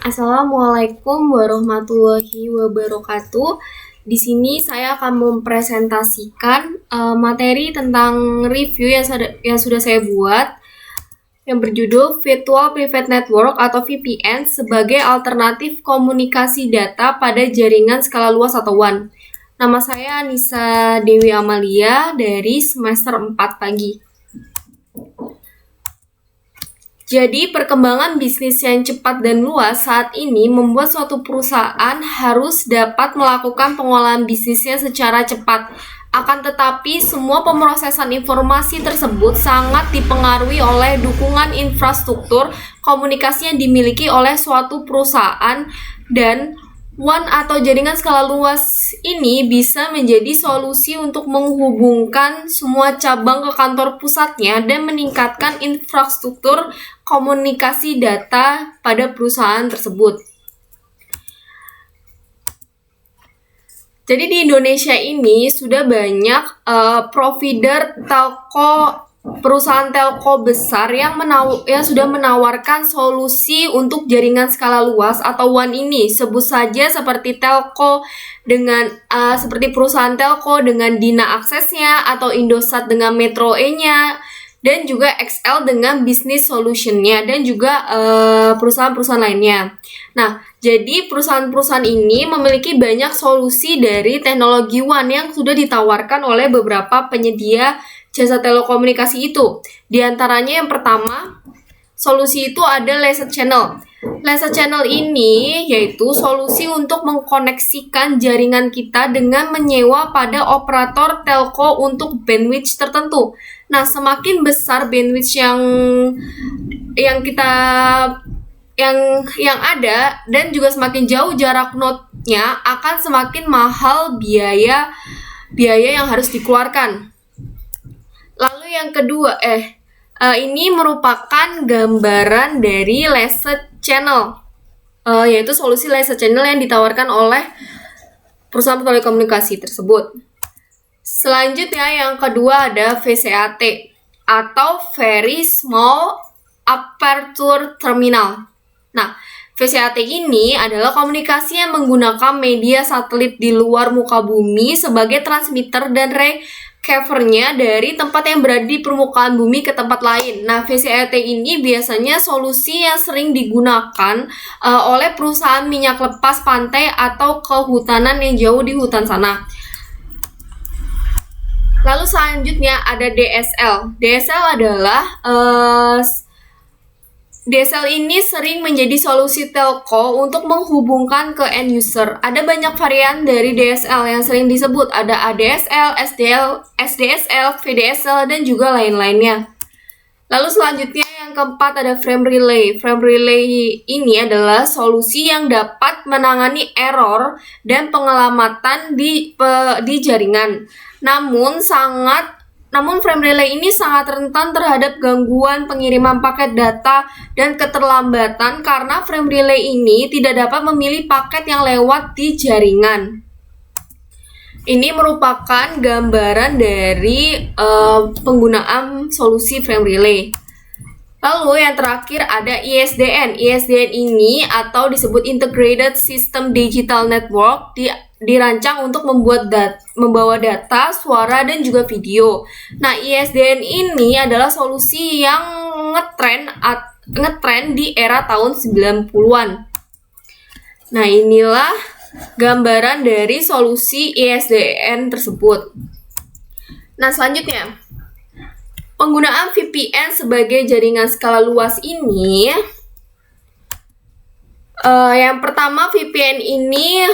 Assalamualaikum warahmatullahi wabarakatuh. Di sini saya akan mempresentasikan materi tentang review yang sudah saya buat yang berjudul Virtual Private Network atau VPN sebagai alternatif komunikasi data pada jaringan skala luas atau WAN. Nama saya Anissa Dewi Amalia dari semester 4 pagi. Jadi, perkembangan bisnis yang cepat dan luas saat ini membuat suatu perusahaan harus dapat melakukan pengolahan bisnisnya secara cepat. Akan tetapi, semua pemrosesan informasi tersebut sangat dipengaruhi oleh dukungan infrastruktur komunikasi yang dimiliki oleh suatu perusahaan, dan WAN atau jaringan skala luas ini bisa menjadi solusi untuk menghubungkan semua cabang ke kantor pusatnya dan meningkatkan infrastruktur komunikasi data pada perusahaan tersebut. Jadi di Indonesia ini sudah banyak provider telco, perusahaan telco besar yang sudah menawarkan solusi untuk jaringan skala luas atau WAN ini. Sebut saja seperti telco dengan seperti perusahaan telco dengan Dina aksesnya, atau Indosat dengan Metro E-nya, dan juga XL dengan Business Solution-nya, dan juga perusahaan-perusahaan lainnya. Nah, jadi perusahaan-perusahaan ini memiliki banyak solusi dari teknologi WAN yang sudah ditawarkan oleh beberapa penyedia jasa telekomunikasi itu. Di antaranya yang pertama, solusi itu ada Laser Channel. Laser Channel ini yaitu solusi untuk mengkoneksikan jaringan kita dengan menyewa pada operator telco untuk bandwidth tertentu. Nah, semakin besar bandwidth yang ada dan juga semakin jauh jarak node-nya, akan semakin mahal biaya yang harus dikeluarkan. Lalu yang kedua, ini merupakan gambaran dari Laser Channel, yaitu solusi Laser Channel yang ditawarkan oleh perusahaan telekomunikasi tersebut. Selanjutnya yang kedua ada VCAT atau Very Small Aperture Terminal. Nah, VCAT ini adalah komunikasi yang menggunakan media satelit di luar muka bumi sebagai transmitter dan receiver-nya dari tempat yang berada di permukaan bumi ke tempat lain. Nah, VCAT ini biasanya solusi yang sering digunakan oleh perusahaan minyak lepas pantai atau kehutanan yang jauh di hutan sana. Lalu selanjutnya ada DSL. DSL ini sering menjadi solusi telco untuk menghubungkan ke end user. Ada banyak varian dari DSL yang sering disebut. Ada ADSL, SDSL, VDSL, dan juga lain-lainnya. Lalu selanjutnya yang keempat ada frame relay. Frame relay ini adalah solusi yang dapat menangani error dan penyelamatan di jaringan. Namun frame relay ini sangat rentan terhadap gangguan pengiriman paket data dan keterlambatan karena frame relay ini tidak dapat memilih paket yang lewat di jaringan. Ini merupakan gambaran dari penggunaan solusi frame relay. Lalu yang terakhir ada ISDN. ISDN ini atau disebut Integrated System Digital Network dirancang untuk membawa data, suara, dan juga video. Nah, ISDN ini adalah solusi yang ngetrend di era tahun 90-an. Nah, inilah gambaran dari solusi ISDN tersebut. Nah, selanjutnya, penggunaan VPN sebagai jaringan skala luas ini, yang pertama, VPN ini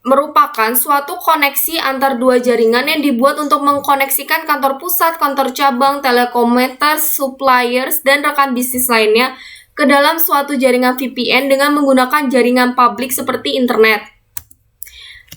merupakan suatu koneksi antar dua jaringan yang dibuat untuk mengkoneksikan kantor pusat, kantor cabang, telekomunikasi, suppliers, dan rekan bisnis lainnya ke dalam suatu jaringan VPN dengan menggunakan jaringan publik seperti internet.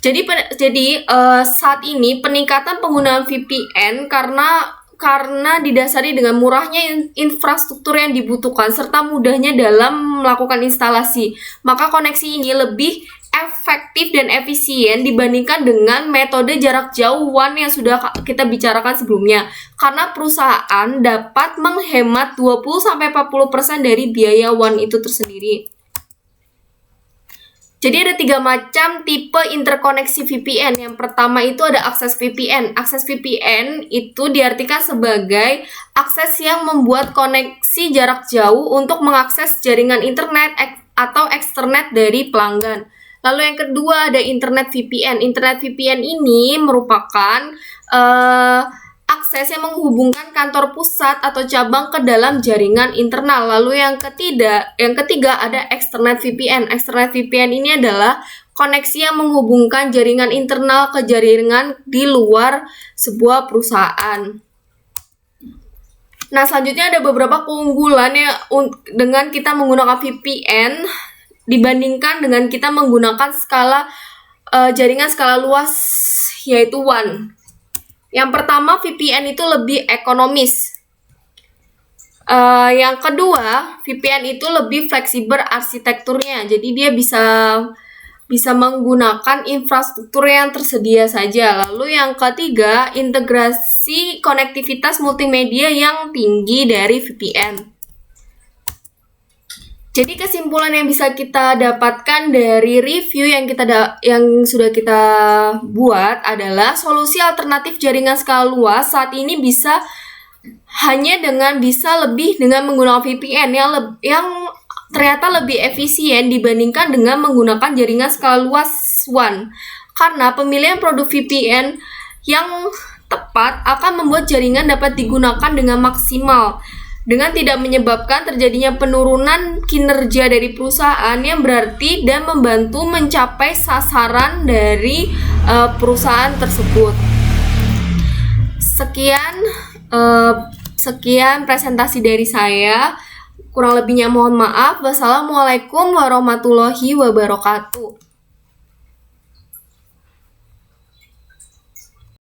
Jadi saat ini peningkatan penggunaan VPN karena didasari dengan murahnya infrastruktur yang dibutuhkan serta mudahnya dalam melakukan instalasi. Maka koneksi ini lebih efektif dan efisien dibandingkan dengan metode jarak jauh WAN yang sudah kita bicarakan sebelumnya, karena perusahaan dapat menghemat 20-40% dari biaya WAN itu tersendiri. Jadi ada 3 macam tipe interkoneksi VPN. Yang pertama itu ada akses VPN. Akses VPN itu diartikan sebagai akses yang membuat koneksi jarak jauh untuk mengakses jaringan internet atau eksternet dari pelanggan. Lalu yang kedua ada Internet VPN. Internet VPN ini merupakan akses yang menghubungkan kantor pusat atau cabang ke dalam jaringan internal. Lalu yang ketiga ada Externet VPN. Externet VPN ini adalah koneksi yang menghubungkan jaringan internal ke jaringan di luar sebuah perusahaan. Nah, selanjutnya ada beberapa keunggulan ya dengan kita menggunakan VPN dibandingkan dengan kita menggunakan jaringan skala luas, yaitu WAN. Yang pertama, VPN itu lebih ekonomis. Yang kedua, VPN itu lebih fleksibel arsitekturnya. Jadi dia bisa menggunakan infrastruktur yang tersedia saja. Lalu yang ketiga, integrasi konektivitas multimedia yang tinggi dari VPN. Jadi kesimpulan yang bisa kita dapatkan dari review yang sudah kita buat adalah solusi alternatif jaringan skala luas saat ini bisa lebih dengan menggunakan VPN yang ternyata lebih efisien dibandingkan dengan menggunakan jaringan skala luas WAN. Karena pemilihan produk VPN yang tepat akan membuat jaringan dapat digunakan dengan maksimal, dengan tidak menyebabkan terjadinya penurunan kinerja dari perusahaan yang berarti dan membantu mencapai sasaran dari perusahaan tersebut. Sekian presentasi dari saya. Kurang lebihnya mohon maaf. Wassalamualaikum warahmatullahi wabarakatuh.